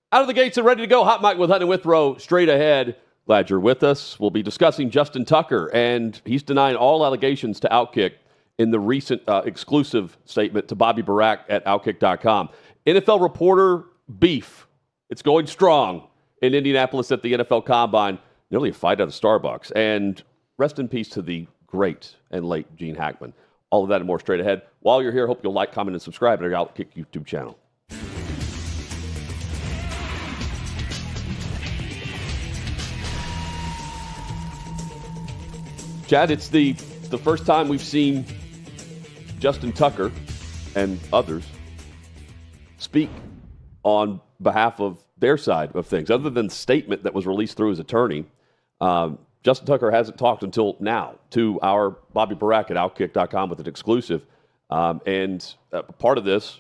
Out of the gates and ready to go. Hot Mike with Hunt and Withrow straight ahead. Glad you're with us. We'll be discussing Justin Tucker, and he's denying all allegations to OutKick in the recent exclusive statement to Bobby Barack at OutKick.com. NFL reporter beef. It's going strong in Indianapolis at the NFL Combine. Nearly a fight at a Starbucks. And rest in peace to the great and late Gene Hackman. All of that and more straight ahead. While you're here, hope you'll like, comment, and subscribe to our OutKick YouTube channel. Chad, it's the first time we've seen Justin Tucker and others speak on behalf of their side of things. Other than the statement that was released through his attorney, Justin Tucker hasn't talked until now to our Bobby Barack at OutKick.com with an exclusive. And part of this,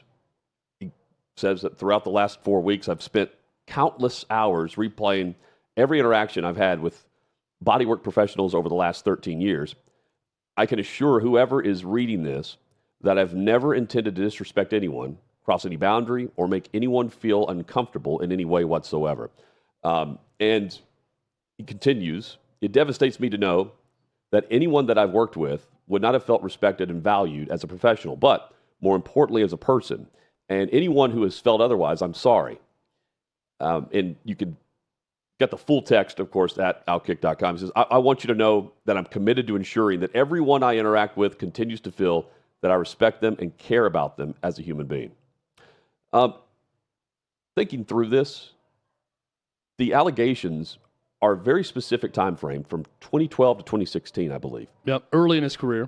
he says that throughout the last 4 weeks, I've spent countless hours replaying every interaction I've had with bodywork professionals over the last 13 years. I can assure whoever is reading this that I've never intended to disrespect anyone, cross any boundary, or make anyone feel uncomfortable in any way whatsoever. And he continues, it devastates me to know that anyone that I've worked with would not have felt respected and valued as a professional, but more importantly as a person. And anyone who has felt otherwise, I'm sorry. And you can get the full text, of course, at OutKick.com. He says, I want you to know that I'm committed to ensuring that everyone I interact with continues to feel that I respect them and care about them as a human being. Thinking through this, the allegations are a very specific time frame from 2012 to 2016, I believe. Yep, early in his career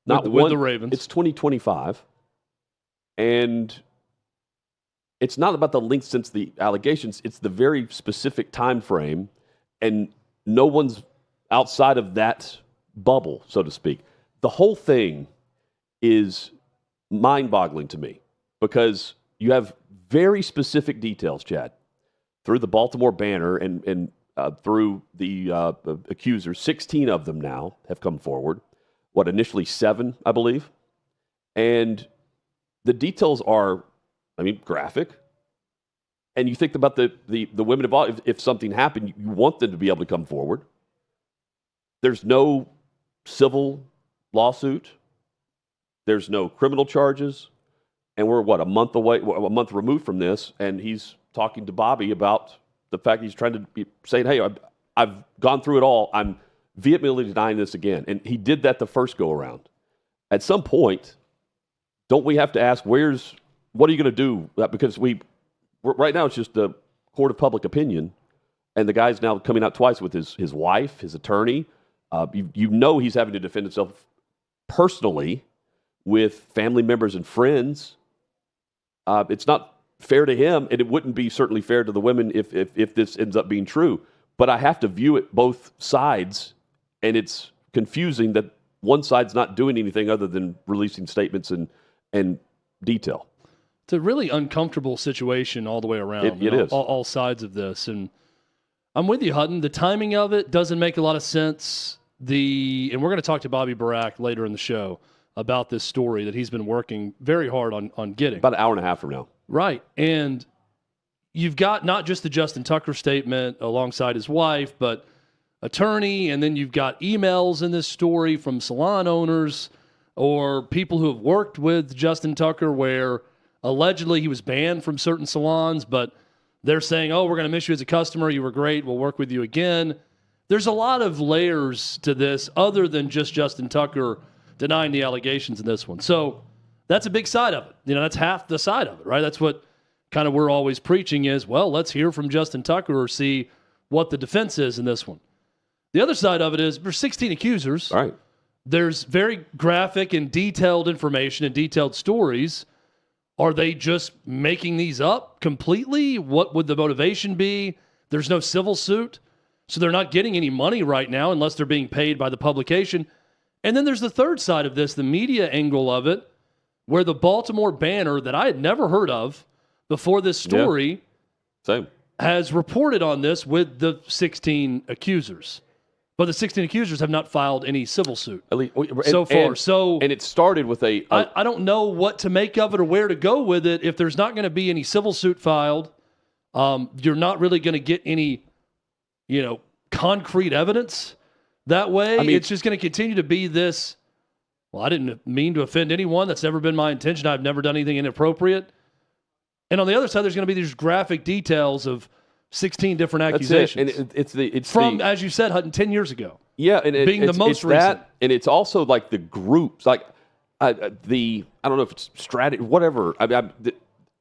with the Ravens. It's 2025, and it's not about the length since the allegations. It's the very specific time frame, and no one's outside of that bubble, so to speak. The whole thing is mind-boggling to me because you have very specific details, Chad, through the Baltimore Banner and through the accusers. 16 of them now have come forward. Initially 7, I believe. And the details are, graphic. And you think about the women involved. If something happened, you want them to be able to come forward. There's no civil lawsuit. There's no criminal charges. And we're, a month removed from this, and he's talking to Bobby about the fact he's trying to be saying, hey, I've gone through it all. I'm vehemently denying this again. And he did that the first go-around. At some point, don't we have to ask, what are you going to do? Because right now it's just the court of public opinion, and the guy's now coming out twice with his wife, his attorney. He's having to defend himself personally with family members and friends. It's not fair to him, and it wouldn't be certainly fair to the women if this ends up being true. But I have to view it both sides, and it's confusing that one side's not doing anything other than releasing statements and detail. It's a really uncomfortable situation all the way around. It is. All sides of this. And I'm with you, Hutton. The timing of it doesn't make a lot of sense. And we're going to talk to Bobby Barack later in the show about this story that he's been working very hard on getting. About an hour and a half from now. Right. And you've got not just the Justin Tucker statement alongside his wife, but attorney, and then you've got emails in this story from salon owners or people who have worked with Justin Tucker where allegedly he was banned from certain salons, but they're saying, oh, we're going to miss you as a customer. You were great. We'll work with you again. There's a lot of layers to this other than just Justin Tucker denying the allegations in this one. So that's a big side of it. That's half the side of it, right? That's what kind of we're always preaching is, well, let's hear from Justin Tucker or see what the defense is in this one. The other side of it is there's 16 accusers. All right. There's very graphic and detailed information and detailed stories. Are they just making these up completely? What would the motivation be? There's no civil suit, so they're not getting any money right now unless they're being paid by the publication. And then there's the third side of this, the media angle of it, where the Baltimore Banner that I had never heard of before this story has reported on this with the 16 accusers. But the 16 accusers have not filed any civil suit so far. And it started with I don't know what to make of it or where to go with it if there's not going to be any civil suit filed You're not really going to get any, concrete evidence that way. I mean, it's just going to continue to be this. Well, I didn't mean to offend anyone. That's never been my intention. I've never done anything inappropriate. And on the other side, there's going to be these graphic details of 16 different accusations. And it's from, as you said, Hutton, 10 years ago. Yeah, and being the most recent. And it's also like the groups, like I don't know if it's strategy, whatever. I mean,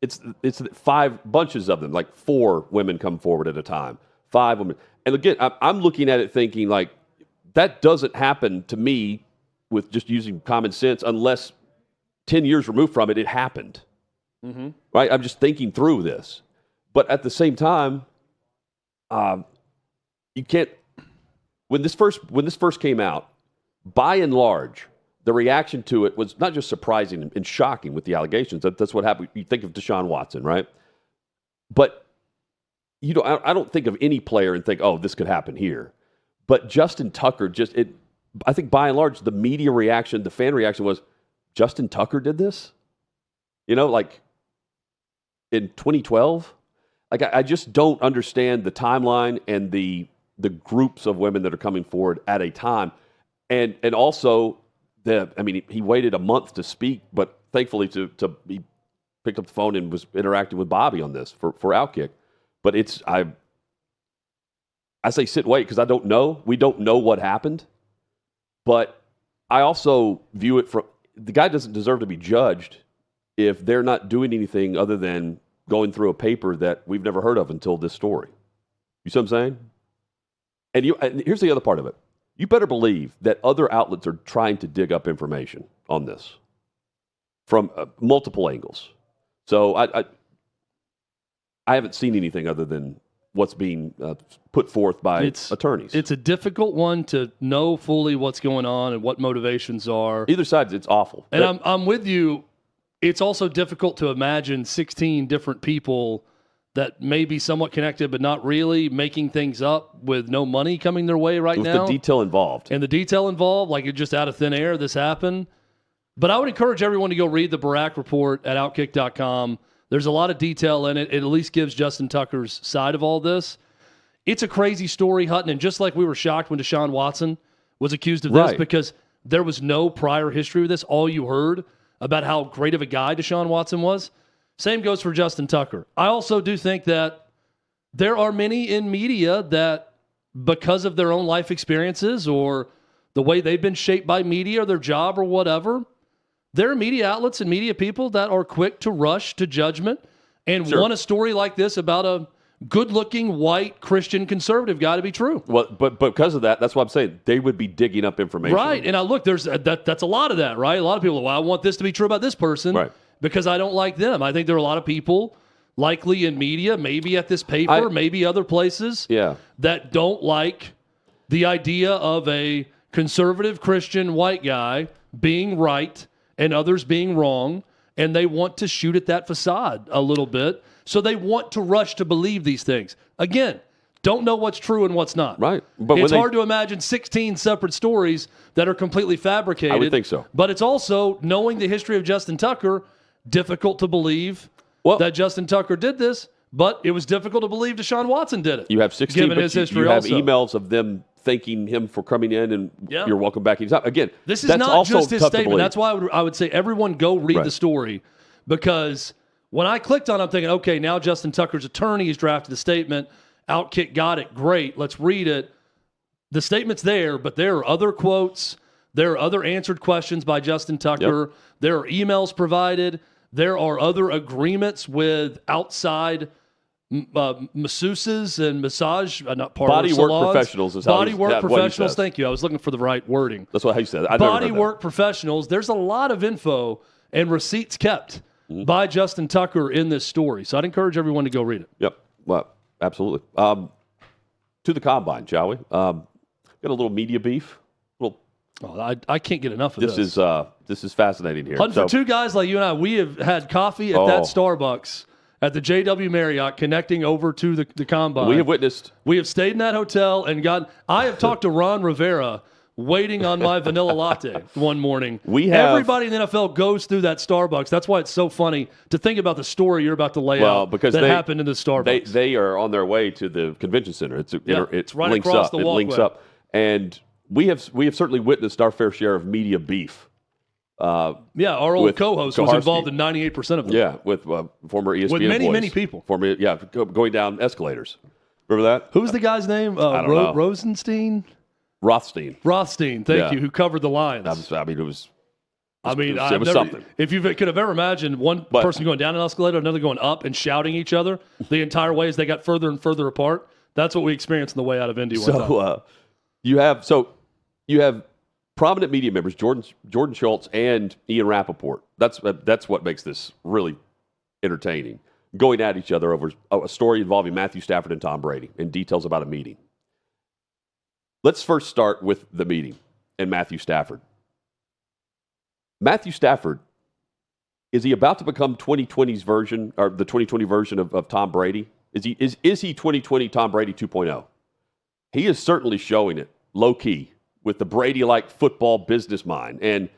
it's 5 bunches of them, like 4 women come forward at a time, 5 women. And again, I'm looking at it thinking like that doesn't happen to me with just using common sense unless 10 years removed from it, it happened. Mm-hmm. Right? I'm just thinking through this. But at the same time, you can't. When this first came out, by and large, the reaction to it was not just surprising and shocking with the allegations. That's what happened. You think of Deshaun Watson, right? But I don't think of any player and think, oh, this could happen here. But Justin Tucker I think by and large, the media reaction, the fan reaction was, Justin Tucker did this? Like in 2012? Like, I just don't understand the timeline and the groups of women that are coming forward at a time. And also, he waited a month to speak, but thankfully he picked up the phone and was interacting with Bobby on this for OutKick. But I say sit and wait because I don't know. We don't know what happened. But I also view it from the guy doesn't deserve to be judged if they're not doing anything other than going through a paper that we've never heard of until this story. You see what I'm saying? And here's the other part of it. You better believe that other outlets are trying to dig up information on this from multiple angles. So I haven't seen anything other than what's being put forth by attorneys. It's a difficult one to know fully what's going on and what motivations are. Either side, it's awful. And I'm with you. It's also difficult to imagine 16 different people that may be somewhat connected but not really, making things up with no money coming their way right now. With the detail involved. And the detail involved, like it just out of thin air, this happened. But I would encourage everyone to go read the Barack report at OutKick.com. There's a lot of detail in it. It at least gives Justin Tucker's side of all this. It's a crazy story, Hutton, and just like we were shocked when Deshaun Watson was accused of this because there was no prior history with this. All you heard about how great of a guy Deshaun Watson was. Same goes for Justin Tucker. I also do think that there are many in media that, because of their own life experiences or the way they've been shaped by media or their job or whatever, there are media outlets and media people that are quick to rush to judgment and want a story like this about a good-looking, white, Christian, conservative guy to be true. Well, but because of that, that's what I'm saying. They would be digging up information. Right. And I look, that's a lot of that, right? A lot of people, well, I want this to be true about this person because I don't like them. I think there are a lot of people, likely in media, maybe at this paper, maybe other places, that don't like the idea of a conservative Christian white guy being right and others being wrong, and they want to shoot at that facade a little bit. So they want to rush to believe these things. Again, don't know what's true and what's not. Right. But it's hard to imagine 16 separate stories that are completely fabricated. I would think so. But it's also, knowing the history of Justin Tucker, difficult to believe that Justin Tucker did this, but it was difficult to believe Deshaun Watson did it. You have 16, given his history you have also. emails of them thanking him for coming in and you're welcome back anytime. Again, this is that's not also just his tough to statement. believe. That's why I would say everyone go read the story, because when I clicked on it, I'm thinking, okay, now Justin Tucker's attorney has drafted the statement. OutKick got it. Great. Let's read it. The statement's there, but there are other quotes. There are other answered questions by Justin Tucker. Yep. There are emails provided. There are other agreements with outside masseuses and massage, not parlor body salons. work professionals is how body work professionals. Thank you. I was looking for the right wording. That's what he said. Body work professionals. There's a lot of info and receipts kept by Justin Tucker in this story. So I'd encourage everyone to go read it. Yep. Well, absolutely. To the combine, shall we? Got a little media beef. I can't get enough of this. This is fascinating here. For two guys like you and I, we have had coffee at that Starbucks at the JW Marriott, connecting over to the combine. We have witnessed. We have stayed in that hotel and I have talked to Ron Rivera, waiting on my vanilla latte one morning. Everybody in the NFL goes through that Starbucks. That's why it's so funny to think about the story you're about to lay out because that happened in the Starbucks. They are on their way to the convention center. It's right links across up. the It walkway. links up. And we have certainly witnessed our fair share of media beef. Our old co-host was involved in 98% of them. Yeah, with former ESPN with many, voice. many people. Going down escalators. Remember that? Who's the guy's name? I don't know. Rosenstein? Rothstein. Thank you, who covered the Lions. It was something. If you could have ever imagined one person going down an escalator, another going up and shouting each other the entire way as they got further and further apart, that's what we experienced on the way out of Indy one time. You have prominent media members, Jordan Schultz and Ian Rappaport. That's what makes this really entertaining. Going at each other over a story involving Matthew Stafford and Tom Brady and details about a meeting. Let's first start with the meeting and Matthew Stafford. Matthew Stafford, is he about to become 2020's version or the 2020 version of Tom Brady? Is he 2020 Tom Brady 2.0? He is certainly showing it low key with the Brady-like football business mind, and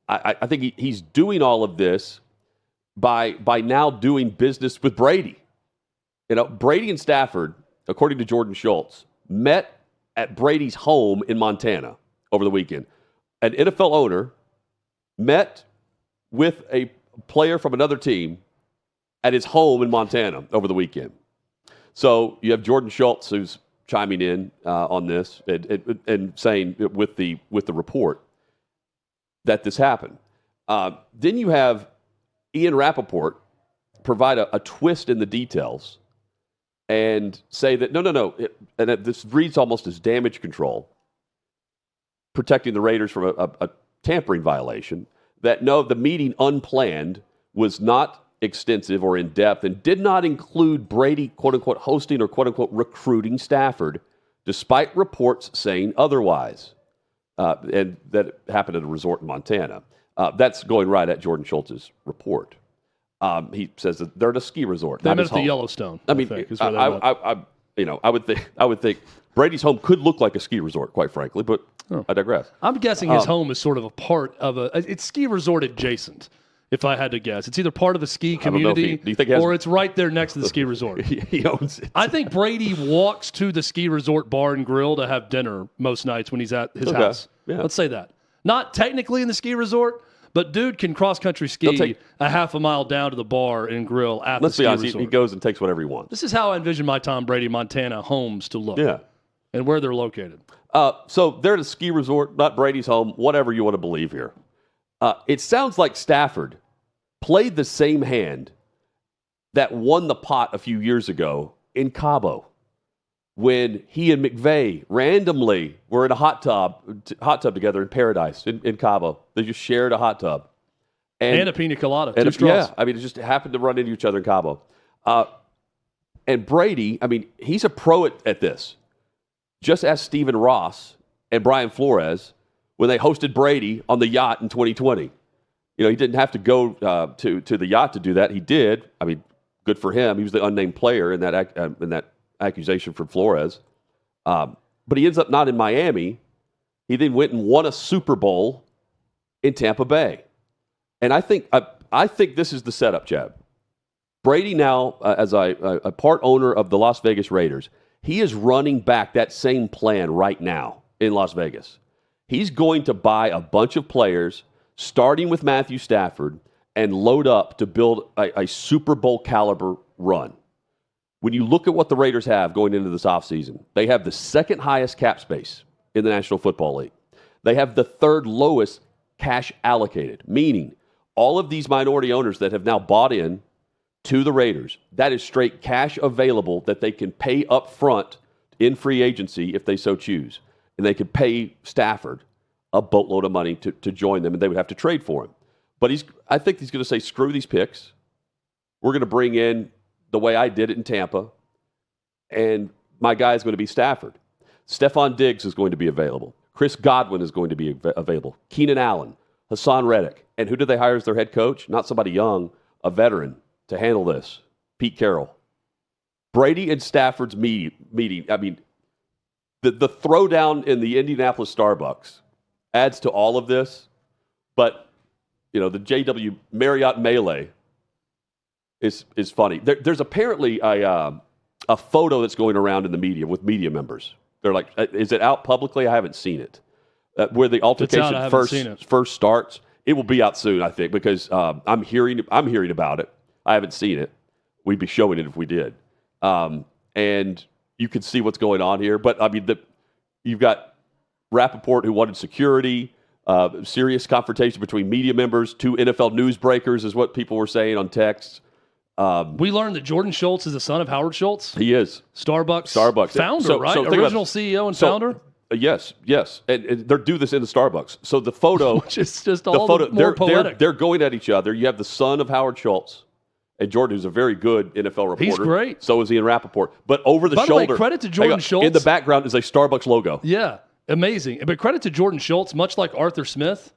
I think he's doing all of this by now doing business with Brady. Brady and Stafford, according to Jordan Schultz, met at Brady's home in Montana over the weekend. An NFL owner met with a player from another team at his home in Montana over the weekend. So you have Jordan Schultz who's chiming in on this and saying with the report that this happened. Then you have Ian Rappaport provide a twist in the details and say that no, this reads almost as damage control, protecting the Raiders from a tampering violation, that no, the meeting unplanned was not extensive or in-depth and did not include Brady, quote-unquote, hosting or, quote-unquote, recruiting Stafford, despite reports saying otherwise. And that happened at a resort in Montana. That's going right at Jordan Schultz's report. He says that they're at a ski resort. They met at the Yellowstone. I would think Brady's home could look like a ski resort, quite frankly, but I digress. I'm guessing his home is sort of a part of it's ski resort adjacent, if I had to guess. It's either part of a ski community or it's right there next to the ski resort. He owns it. I think Brady walks to the ski resort bar and grill to have dinner most nights when he's at his house. Yeah. Let's say that. Not technically in the ski resort, but dude can cross-country ski a half a mile down to the bar and grill at the ski resort. Let's be honest, he goes and takes whatever he wants. This is how I envision my Tom Brady Montana homes to look. Yeah. And where they're located. So they're at a ski resort, not Brady's home, whatever you want to believe here. It sounds like Stafford played the same hand that won the pot a few years ago in Cabo when he and McVay randomly were in a hot tub together in Paradise in Cabo. They just shared a hot tub. And a pina colada. Two straws. Yeah, it just happened to run into each other in Cabo. And Brady, he's a pro at this. Just ask Stephen Ross and Brian Flores when they hosted Brady on the yacht in 2020. He didn't have to go to the yacht to do that. He did. Good for him. He was the unnamed player in that accusation from Flores. But he ends up not in Miami. He then went and won a Super Bowl in Tampa Bay. And I think this is the setup, Chad. Brady now, as a part owner of the Las Vegas Raiders, he is running back that same plan right now in Las Vegas. He's going to buy a bunch of players, starting with Matthew Stafford, and load up to build a Super Bowl caliber run. When you look at what the Raiders have going into this offseason, they have the second highest cap space in the National Football League. They have the third lowest cash allocated, meaning all of these minority owners that have now bought in to the Raiders, that is straight cash available that they can pay up front in free agency if they so choose. And they could pay Stafford a boatload of money to join them, and they would have to trade for him. But I think he's going to say, screw these picks. We're going to bring in the way I did it in Tampa, and my guy is going to be Stafford. Stephon Diggs is going to be available. Chris Godwin is going to be available. Keenan Allen, Hassan Reddick. And who did they hire as their head coach? Not somebody young, a veteran to handle this. Pete Carroll. Brady and Stafford's meeting. The throwdown in the Indianapolis Starbucks adds to all of this. But, the JW Marriott melee is funny. There's apparently a photo that's going around in the media with media members. They're like, is it out publicly? I haven't seen it. Where the altercation first starts. It will be out soon, I think, because I'm hearing about it. I haven't seen it. We'd be showing it if we did. And you can see what's going on here. But, I mean, you've got Rappaport who wanted security, serious confrontation between media members, 2 NFL newsbreakers is what people were saying on text. We learned that Jordan Schultz is the son of Howard Schultz. He is. Starbucks founder, right? Original CEO and founder? Yes. And they do this in the Starbucks. So the photo... Which is just all the more poetic. They're going at each other. You have the son of Howard Schultz. And Jordan, who's a very good NFL reporter. He's great. So is Ian Rappaport. But over the shoulder... By the way, credit to Jordan Schultz. In the background is a Starbucks logo. Yeah, amazing. But credit to Jordan Schultz, much like Arthur Smith,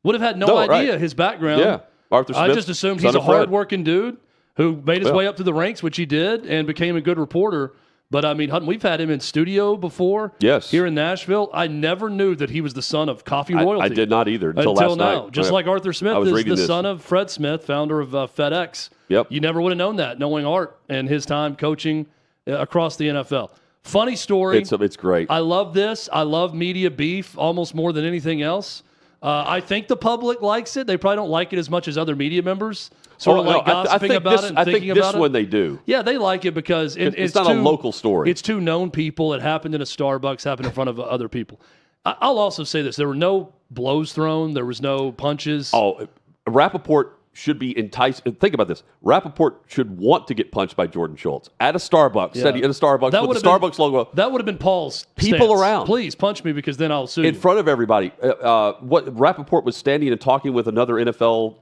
would have had no idea his background. Yeah, Arthur Smith. I just assumed he's a hard-working dude who made his way up to the ranks, which he did, and became a good reporter. But, I mean, Hutton, we've had him in studio before here in Nashville. I never knew that he was the son of coffee royalty. I did not either until last now. night. Just like Arthur Smith is the son of Fred Smith, founder of FedEx. Yep. You never would have known that, knowing Art and his time coaching across the NFL. Funny story. It's great. I love this. I love media beef almost more than anything else. I think the public likes it. They probably don't like it as much as other media members. Gossiping about it and thinking about it. I think this one they do. Yeah, they like it because it's not a local story. It's 2 known people. It happened in a Starbucks, happened in front of other people. I'll also say this. There were no blows thrown. There was no punches. Oh, Rappaport should be enticed. Think about this. Rappaport should want to get punched by Jordan Schultz at a Starbucks. Yeah. At a Starbucks with the Starbucks logo. That would have been Paul's people stance. Around. Please punch me because then I'll sue you. In front of everybody. What Rappaport was standing and talking with another NFL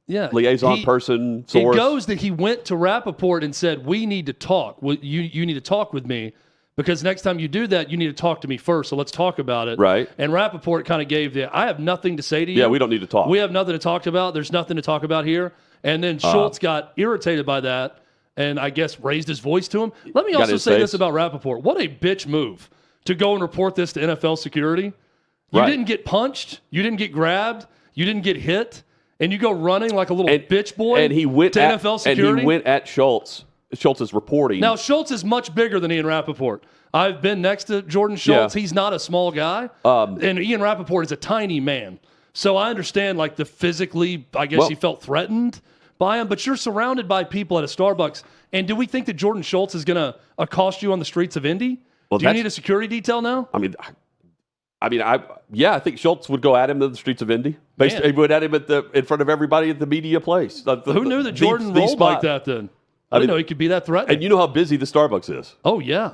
liaison person. Source. It goes that he went to Rappaport and said, we need to talk. You need to talk with me because next time you do that, you need to talk to me first. So let's talk about it. Right. And Rappaport kind of gave I have nothing to say to you. Yeah, we don't need to talk. We have nothing to talk about. There's nothing to talk about here. And then Schultz got irritated by that and I guess raised his voice to him. Let me also say this about Rappaport. What a bitch move to go and report this to NFL security. You didn't get punched. You didn't get grabbed. You didn't get hit. And you go running like a little bitch boy and he went to NFL security? And he went at Schultz. Schultz is reporting. Now, Schultz is much bigger than Ian Rappaport. I've been next to Jordan Schultz. Yeah. He's not a small guy. And Ian Rappaport is a tiny man. So I understand, like, physically, I guess he felt threatened by him. But you're surrounded by people at a Starbucks. And do we think that Jordan Schultz is going to accost you on the streets of Indy? Do you need a security detail now? I think Schultz would go at him in the streets of Indy. He would at him in front of everybody at the media place. Who knew that Jordan rolled like that then? I didn't know he could be that threatening. And you know how busy the Starbucks is. Oh, yeah.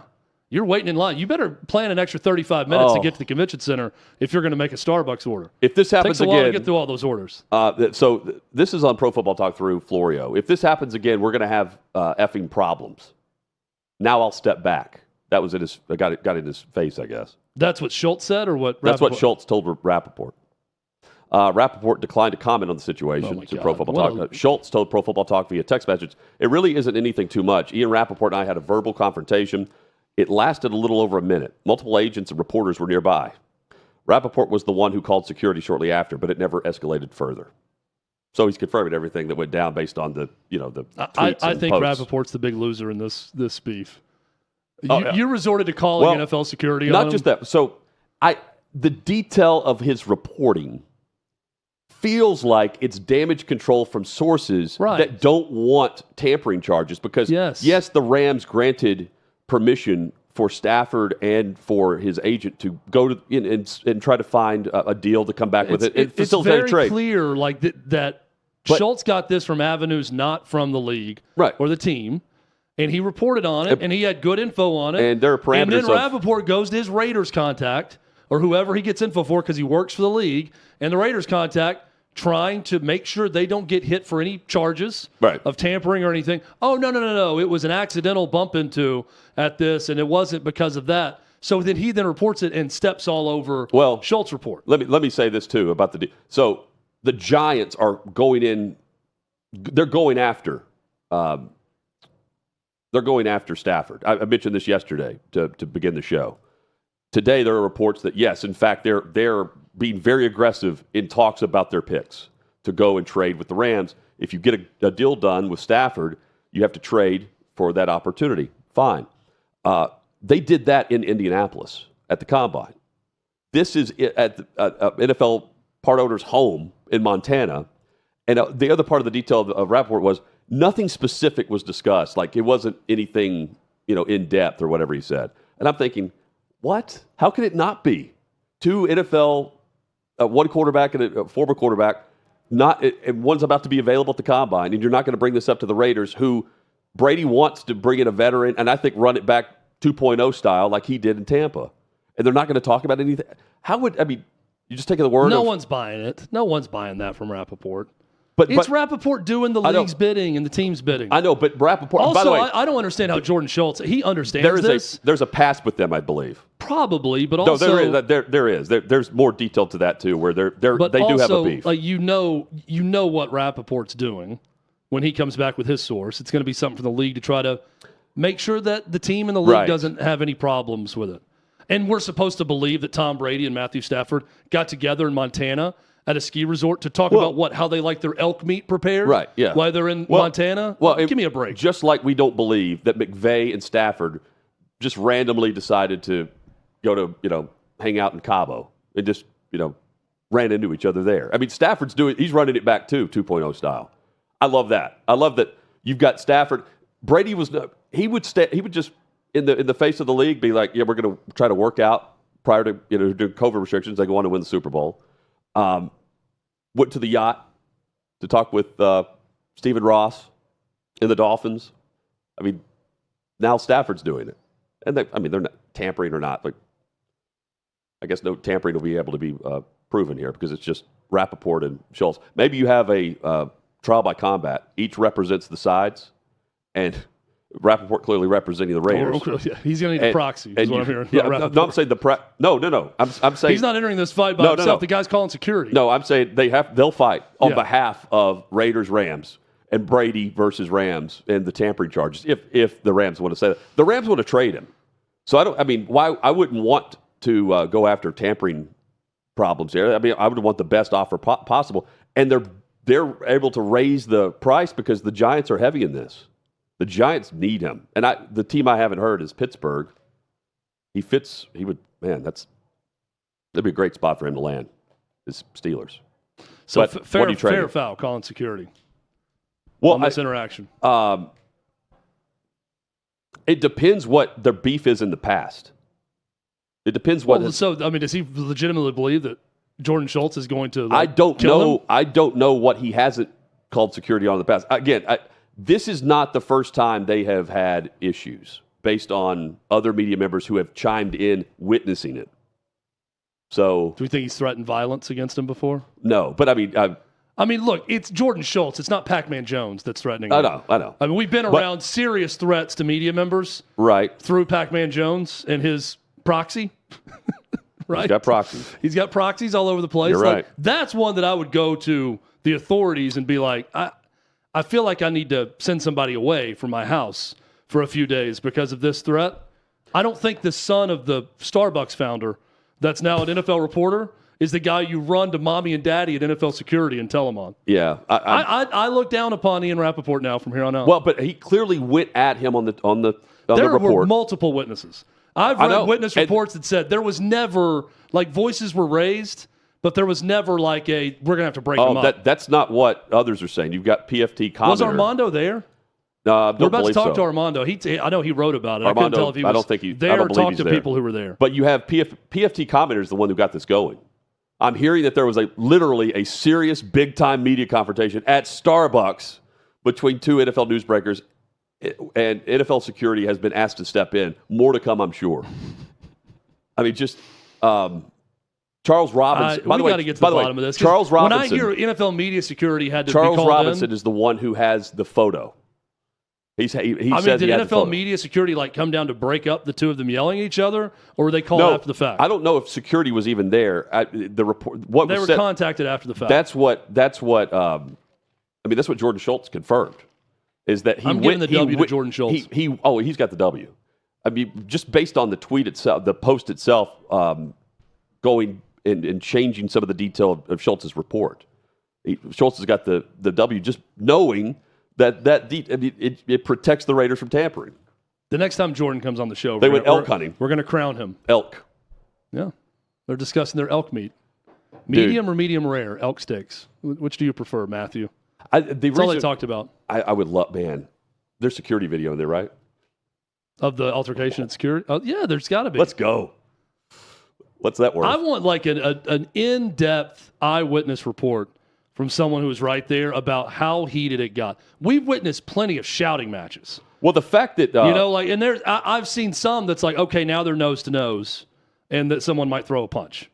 You're waiting in line. You better plan an extra 35 minutes to get to the convention center if you're going to make a Starbucks order. If this happens again, takes a while to get through all those orders. So this is on Pro Football Talk through Florio. If this happens again, we're going to have effing problems. Now I'll step back. That was got in his face, I guess. That's what Schultz said, or what? That's what Schultz told Rappaport. Rappaport declined to comment on the situation to Pro Football Talk. Schultz told Pro Football Talk via text message, "It really isn't anything too much. Ian Rappaport and I had a verbal confrontation. It lasted a little over a minute. Multiple agents and reporters were nearby. Rappaport was the one who called security shortly after, but it never escalated further." So he's confirming everything that went down based on the tweets I and think posts. Rappaport's the big loser in this beef. You resorted to calling NFL security not on him. just that. So the detail of his reporting feels like it's damage control from sources that don't want tampering charges because, yes, the Rams granted permission for Stafford and for his agent to go to and try to find a deal to come back with it and facilitate a trade. It's very clear that Schultz got this from avenues not from the league or the team. And he reported on it, and he had good info on it. And there are parameters. And then Rappaport goes to his Raiders contact, or whoever he gets info for because he works for the league, and the Raiders contact trying to make sure they don't get hit for any charges of tampering or anything. Oh, no. It was an accidental bump into at this, and it wasn't because of that. So then he reports it and steps all over Schultz report. Let me say this, too, about so the Giants are going in. They're going after Stafford. I mentioned this yesterday to begin the show. today there are reports that, yes, in fact, they're being very aggressive in talks about their picks to go and trade with the Rams. If you get a deal done with Stafford, you have to trade for that opportunity. Fine. They did that in Indianapolis at the Combine. This is at the NFL part owner's home in Montana. And the other part of the detail of Rappaport was nothing specific was discussed. Like, it wasn't anything, in depth or whatever he said. And I'm thinking, what? How can it not be? Two NFL, one quarterback and a former quarterback, and one's about to be available at the Combine, and you're not going to bring this up to the Raiders, who Brady wants to bring in a veteran, and I think run it back 2.0 style like he did in Tampa. And they're not going to talk about anything. You just take the word No one's buying it. No one's buying that from Rappaport. But it's Rappaport doing the league's bidding and the team's bidding. I know, but Rappaport... Also, by the way, I don't understand how Jordan Schultz... He understands this. There's a past with them, I believe. Probably, but also... No, there is. There's more detail to that, too, where they do have a beef. Like, you know what Rappaport's doing when he comes back with his source. It's going to be something for the league to try to make sure that the team in the league doesn't have any problems with it. And we're supposed to believe that Tom Brady and Matthew Stafford got together in Montana at a ski resort to talk about how they like their elk meat prepared, right? Yeah, while they're in Montana. Well, give me a break. Just like we don't believe that McVay and Stafford just randomly decided to go to hang out in Cabo and just ran into each other there. I mean, Stafford's he's running it back too, 2.0 style. I love that. I love that you've got Stafford. Brady he would just in the face of the league be like, yeah, we're going to try to work out prior to doing COVID restrictions. They go on to win the Super Bowl. Went to the yacht to talk with Stephen Ross and the Dolphins. I mean, now Stafford's doing it. And they're not tampering or not, but I guess no tampering will be able to be proven here because it's just Rappaport and Schultz. Maybe you have a trial by combat. Each represents the sides, and Rappaport clearly representing the Raiders. He's going to need a proxy, is what I'm hearing. Yeah, no, I'm saying No. I'm saying he's not entering this fight by himself. No. The guy's calling security. No, I'm saying they'll fight on behalf of Raiders Rams and Brady versus Rams and the tampering charges. If the Rams want to say that, the Rams want to trade him. So why I wouldn't want to go after tampering problems here. I mean, I would want the best offer possible, and they're able to raise the price because the Giants are heavy in this. The Giants need him. And the team I haven't heard is Pittsburgh. That'd be a great spot for him to land, is Steelers. So fair foul, calling security. Well, on this interaction. It depends what their beef is in the past. It depends what... does he legitimately believe that Jordan Schultz is going to I don't know. him? I don't know what he hasn't called security on in the past. Again, this is not the first time they have had issues based on other media members who have chimed in witnessing it. So, do we think he's threatened violence against him before? No, but look, it's Jordan Schultz. It's not Pac-Man Jones that's threatening him. I know. I mean, we've been around serious threats to media members, right? Through Pac-Man Jones and his proxy, right? He's got proxies. He's got proxies all over the place. You're right. That's one that I would go to the authorities and be like, I feel like I need to send somebody away from my house for a few days because of this threat. I don't think the son of the Starbucks founder that's now an NFL reporter is the guy you run to mommy and daddy at NFL security and tell them on. Yeah. I look down upon Ian Rappaport now from here on out. Well, but he clearly went at him on the report. There were multiple witnesses. I've read witness reports that said there was never, voices were raised, but there was never we're going to have to break them up. That's not what others are saying. You've got PFT commenter. Was Armando there? No, we're about to talk to Armando. I know he wrote about it. Armando, I couldn't tell if he was there or talked to there. people who were there. But you have PFT commenter is the one who got this going. I'm hearing that there was literally a serious big-time media confrontation at Starbucks between two NFL newsbreakers, and NFL security has been asked to step in. More to come, I'm sure. I mean, just Charles Robinson. We got to get to the bottom of this. Charles Robinson. When I hear NFL media security had to Charles be called Robinson is the one who has the photo. He says did he has the NFL photo. media security come down to break up the two of them yelling at each other, or were they called after the fact? I don't know if security was even there. The report. They were contacted after the fact. That's what. That's what Jordan Schultz confirmed. Is that he? I'm giving the W to Jordan Schultz. He's got the W. I mean, just based on the tweet itself, the post itself, going and changing some of the detail of Schultz's report. Schultz has got the W just knowing that it protects the Raiders from tampering. The next time Jordan comes on the show, they went elk hunting. We're going to crown him. Elk. Yeah. They're discussing their elk meat. Medium or medium rare elk steaks. Which do you prefer, Matthew? That's all they talked about. I would love, man. There's security video in there, right? Of the altercation at security? Oh, yeah, there's got to be. Let's go. What's that worth? I want like an in-depth eyewitness report from someone who was right there about how heated it got. We've witnessed plenty of shouting matches. Well, the fact that and I've seen some that's like, okay, now they're nose to nose, and that someone might throw a punch,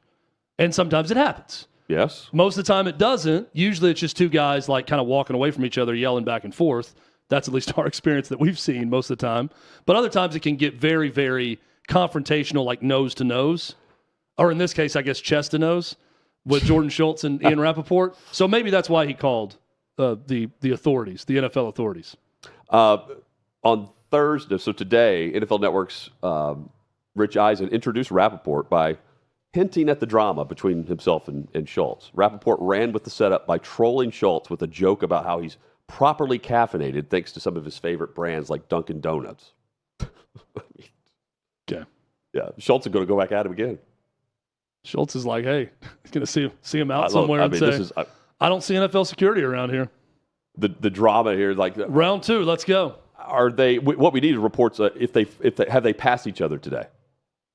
and sometimes it happens. Yes. Most of the time it doesn't. Usually it's just two guys like kind of walking away from each other, yelling back and forth. That's at least our experience that we've seen most of the time. But other times it can get very, very confrontational, like nose to nose, or in this case, I guess chest to nose, with Jordan Schultz and Ian Rappaport. So maybe that's why he called the authorities, the NFL authorities. On Thursday, so today, NFL Network's Rich Eisen introduced Rappaport by hinting at the drama between himself and Schultz. Rappaport ran with the setup by trolling Schultz with a joke about how he's properly caffeinated thanks to some of his favorite brands like Dunkin' Donuts. Okay. Yeah, Schultz is going to go back at him again. Schultz is like, hey, he's going to see him out somewhere and say, I don't see NFL security around here. The drama here, like round 2, let's go. Are they? What we need is reports. If they passed each other today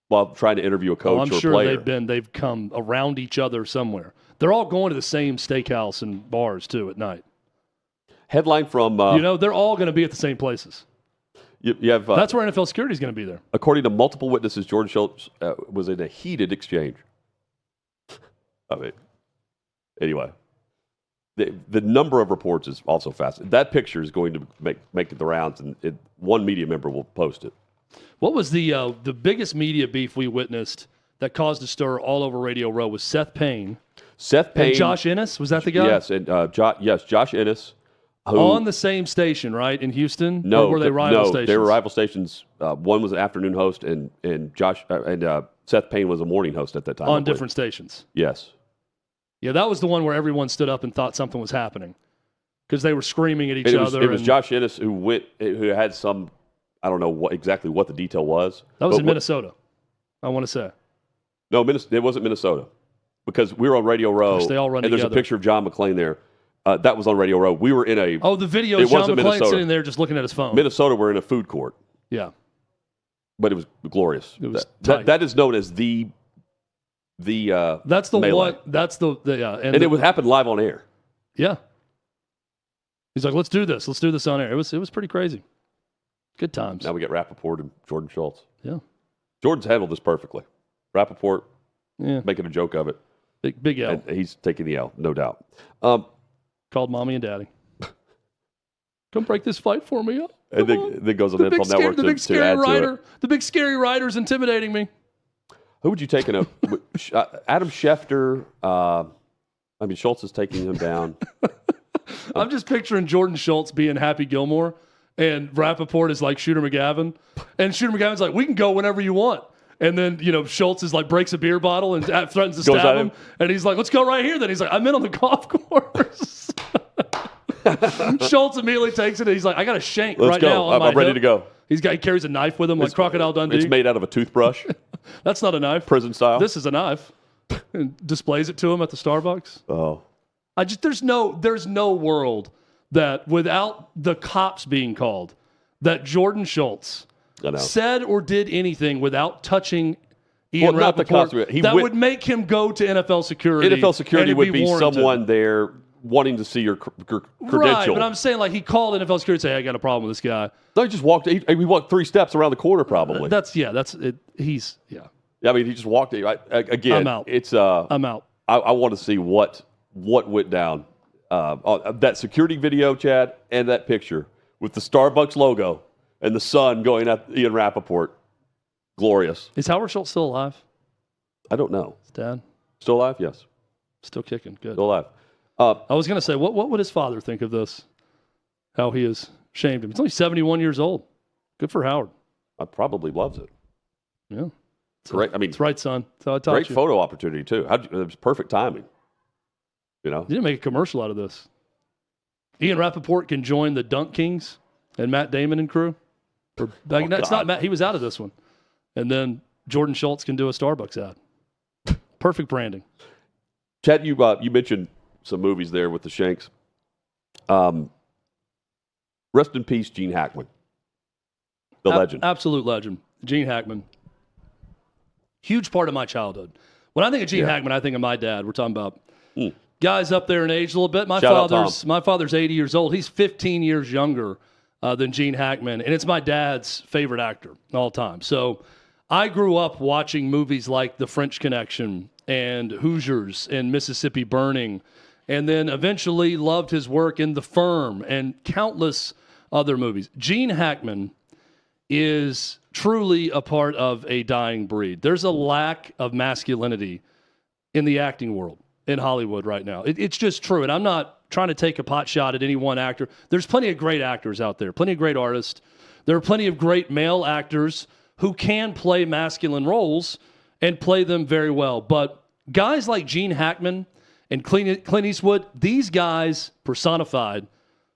while trying to interview a coach or a player. I'm sure they've come around each other somewhere. They're all going to the same steakhouse and bars too at night. Headline from they're all going to be at the same places. You have that's where NFL security is going to be there. According to multiple witnesses, Jordan Schultz was in a heated exchange. I mean, anyway. The number of reports is also fast. That picture is going to make the rounds, and one media member will post it. What was the biggest media beef we witnessed that caused a stir all over Radio Row? Was Seth Payne and Josh Ennis? Was that the guy? Yes, and Josh Ennis. On the same station, right, in Houston? No, or were they rival stations? They were rival stations. One was an afternoon host, and Seth Payne was a morning host at that time. On different stations. Yes. Yeah, that was the one where everyone stood up and thought something was happening because they were screaming at each other. It was Josh Ennis who had some, I don't know exactly what the detail was. That was in Minnesota, I want to say. No, it wasn't Minnesota because we were on Radio Row. Gosh, they all run and together. There's a picture of John McClain there. That was on Radio Row. We were in a... Oh, the video is John McClain sitting there just looking at his phone. Minnesota, we're in a food court. Yeah. But it was glorious. It was that is known as the that's the melee. one. That's the yeah. And it would happen live on air. Yeah. He's like, let's do this. Let's do this on air. It was pretty crazy. Good times. Now we get Rappaport and Jordan Schultz. Yeah. Jordan's handled this perfectly. Rappaport making a joke of it. Big L. And he's taking the L, no doubt. Called mommy and daddy. Come break this fight for me. And then goes on the NFL Network to add to it. The big scary rider's intimidating me. Who would you take in Adam Schefter? Schultz is taking him down. I'm just picturing Jordan Schultz being Happy Gilmore, and Rappaport is like Shooter McGavin, and Shooter McGavin's like, "We can go whenever you want." And then Schultz is like breaks a beer bottle and threatens to stab him, and he's like, "Let's go right here." Then he's like, "I'm in on the golf course." Schultz immediately takes it, and he's like, "I got a shank Let's right go. now on my I'm ready hip." to go. He carries a knife with him like Crocodile Dundee. It's made out of a toothbrush. That's not a knife. Prison style. This is a knife. And displays it to him at the Starbucks. Oh. There's no world that without the cops being called, that Jordan Schultz said or did anything without touching Ian Rappaport that would make him go to NFL security. NFL security would be someone there wanting to see your credential. Right, but I'm saying like he called NFL security and said, hey, I got a problem with this guy. No, he just walked. He walked 3 steps around the corner probably. That's it. He's. I mean, he just walked it. Again, I'm out. I'm out. I want to see what went down. That security video, Chad, and that picture with the Starbucks logo and the sun going at Ian Rappaport. Glorious. Is Howard Schultz still alive? I don't know. His dad? Still alive? Yes. Still kicking. Good. Still alive. I was going to say, what would his father think of this? How he has shamed him. He's only 71 years old. Good for Howard. probably loves it. Yeah. Great. I mean, that's right, son. That's how I taught great you. photo opportunity too. It was perfect timing. You know, You didn't make a commercial out of this. Ian Rappaport can join the Dunk Kings and Matt Damon and crew. It's not Matt. He was out of this one. And then Jordan Schultz can do a Starbucks ad. Perfect branding. Chad, you mentioned some movies there with the Shanks. Rest in peace, Gene Hackman, the legend. Absolute legend. Gene Hackman. Huge part of my childhood. When I think of Gene Hackman, I think of my dad. We're talking about guys up there in age a little bit. My father's 80 years old. He's 15 years younger than Gene Hackman, and it's my dad's favorite actor all time. So I grew up watching movies like The French Connection and Hoosiers and Mississippi Burning, and then eventually loved his work in The Firm and countless other movies. Gene Hackman is truly a part of a dying breed. There's a lack of masculinity in the acting world in Hollywood right now. It's just true. And I'm not trying to take a pot shot at any one actor. There's plenty of great actors out there, plenty of great artists. There are plenty of great male actors who can play masculine roles and play them very well. But guys like Gene Hackman and Clint Eastwood, these guys personified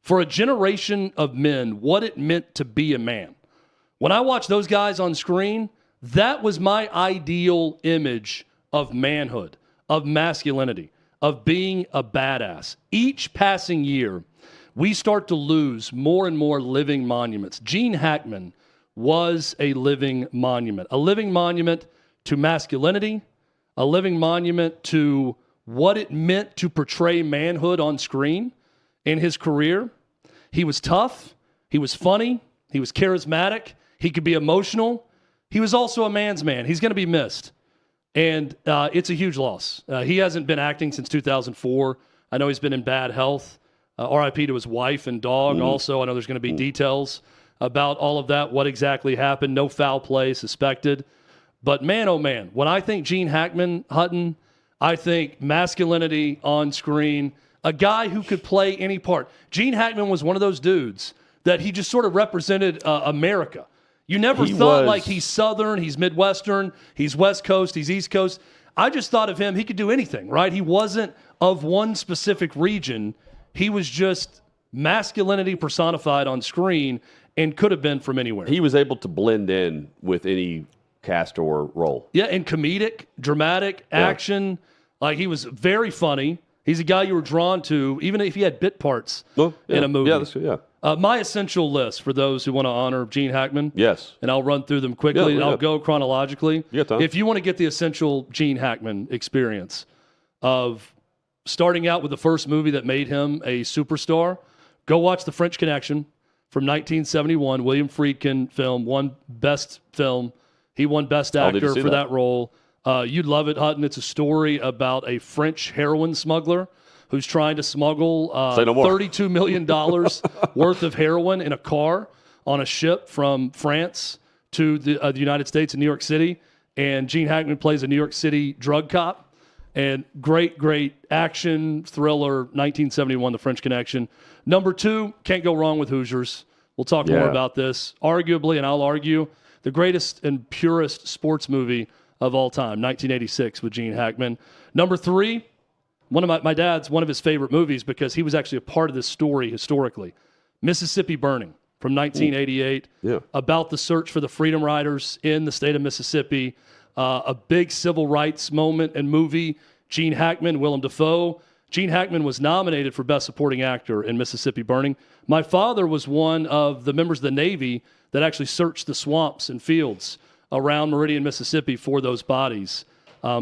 for a generation of men what it meant to be a man. When I watched those guys on screen, that was my ideal image of manhood, of masculinity, of being a badass. Each passing year, we start to lose more and more living monuments. Gene Hackman was a living monument to masculinity, a living monument to what it meant to portray manhood on screen in his career. He was tough. He was funny. He was charismatic. He could be emotional. He was also a man's man. He's going to be missed. And it's a huge loss. He hasn't been acting since 2004. I know he's been in bad health. RIP to his wife and dog. Also, I know there's going to be details about all of that, what exactly happened. No foul play suspected. But man, oh man, when I think Gene Hackman, Hutton, I think masculinity on screen, a guy who could play any part. Gene Hackman was one of those dudes that he just sort of represented America. You never thought like he's Southern, he's Midwestern, he's West Coast, he's East Coast. I just thought of him, he could do anything, right? He wasn't of one specific region. He was just masculinity personified on screen and could have been from anywhere. He was able to blend in with any cast or role. Yeah, and comedic, dramatic, action. Like, he was very funny. He's a guy you were drawn to, even if he had bit parts in a movie. Yeah, that's good, yeah. My essential list for those who want to honor Gene Hackman. Yes. And I'll run through them quickly. I'll go chronologically. You got time. If you want to get the essential Gene Hackman experience of starting out with the first movie that made him a superstar, go watch The French Connection from 1971. William Friedkin film, won Best Film. He won Best Actor for that role. You'd love it, Hutton. It's a story about a French heroin smuggler who's trying to smuggle $32 million worth of heroin in a car on a ship from France to the United States in New York City. And Gene Hackman plays a New York City drug cop. And great action thriller, 1971, The French Connection. Number 2, can't go wrong with Hoosiers. We'll talk more about this. Arguably, and I'll argue, the greatest and purest sports movie of all time, 1986 with Gene Hackman. Number 3, one of my dad's one of his favorite movies because he was actually a part of this story historically. Mississippi Burning from 1988, about the search for the Freedom Riders in the state of Mississippi. A big civil rights moment and movie. Gene Hackman, Willem Dafoe. Gene Hackman was nominated for Best Supporting Actor in Mississippi Burning. My father was one of the members of the Navy that actually searched the swamps and fields around Meridian, Mississippi for those bodies.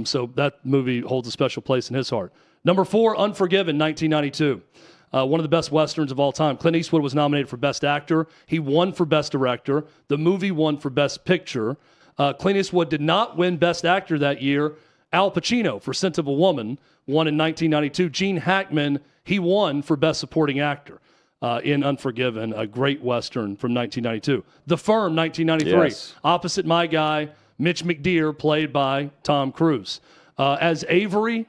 So that movie holds a special place in his heart. Number 4, Unforgiven, 1992. One of the best Westerns of all time. Clint Eastwood was nominated for Best Actor. He won for Best Director. The movie won for Best Picture. Clint Eastwood did not win Best Actor that year. Al Pacino for Scent of a Woman won in 1992. Gene Hackman, he won for Best Supporting Actor in Unforgiven, a great Western from 1992. The Firm, 1993. Yes. Opposite my guy, Mitch McDeere, played by Tom Cruise. As Avery,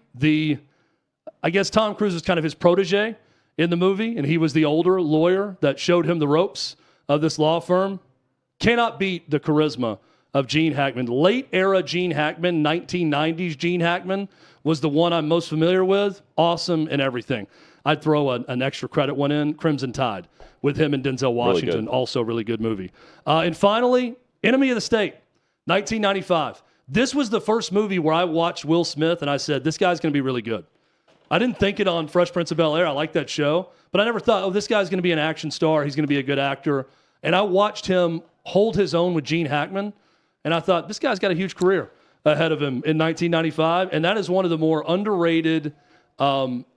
I guess Tom Cruise was kind of his protege in the movie, and he was the older lawyer that showed him the ropes of this law firm. Cannot beat the charisma of Gene Hackman. Late era Gene Hackman, 1990s Gene Hackman was the one I'm most familiar with. Awesome and everything. I'd throw an extra credit one in, Crimson Tide, with him and Denzel Washington. Also a really good movie. And finally, Enemy of the State, 1995. This was the first movie where I watched Will Smith and I said, this guy's going to be really good. I didn't think it on Fresh Prince of Bel-Air. I like that show. But I never thought, oh, this guy's going to be an action star. He's going to be a good actor. And I watched him hold his own with Gene Hackman. And I thought, this guy's got a huge career ahead of him in 1995. And that is one of the more underrated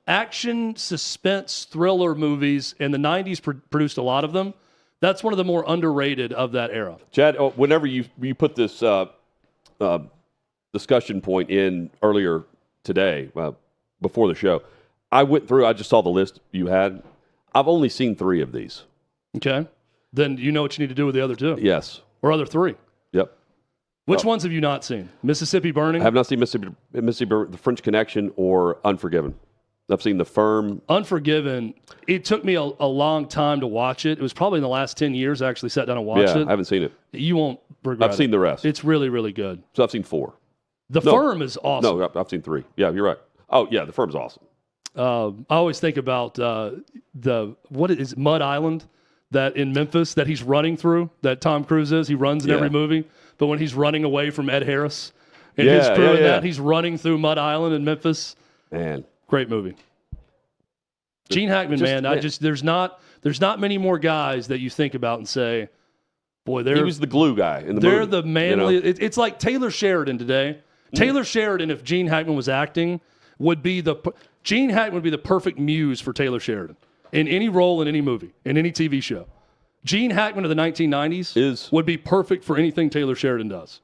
action, suspense, thriller movies. And the 90s produced a lot of them. That's one of the more underrated of that era. Chad, whenever you put this discussion point in earlier today, before the show, I just saw the list you had. I've only seen 3 of these. Okay. Then you know what you need to do with the other 2. Yes. Or other 3. Yep. Which ones have you not seen? Mississippi Burning? I have not seen Mississippi The French Connection, or Unforgiven. I've seen The Firm. Unforgiven, it took me a long time to watch it. It was probably in the last 10 years I actually sat down and watched it. I haven't seen it. You won't regret it. I've seen the rest. It's really, really good. So I've seen 4. The Firm is awesome. No, I've seen 3. Yeah, you're right. Oh, yeah, The Firm's awesome. I always think about what is Mud Island, that in Memphis that he's running through, that Tom Cruise is. He runs in every movie. But when he's running away from Ed Harris and his crew he's running through Mud Island in Memphis. Man. Great movie. Gene Hackman, there's not many more guys that you think about and say, boy, he was the glue guy in the movie. They're the manly. It's like Taylor Sheridan today. Taylor Sheridan, if Gene Hackman was acting, Gene Hackman would be the perfect muse for Taylor Sheridan in any role, in any movie, in any TV show. Gene Hackman of the 1990s would be perfect for anything Taylor Sheridan does.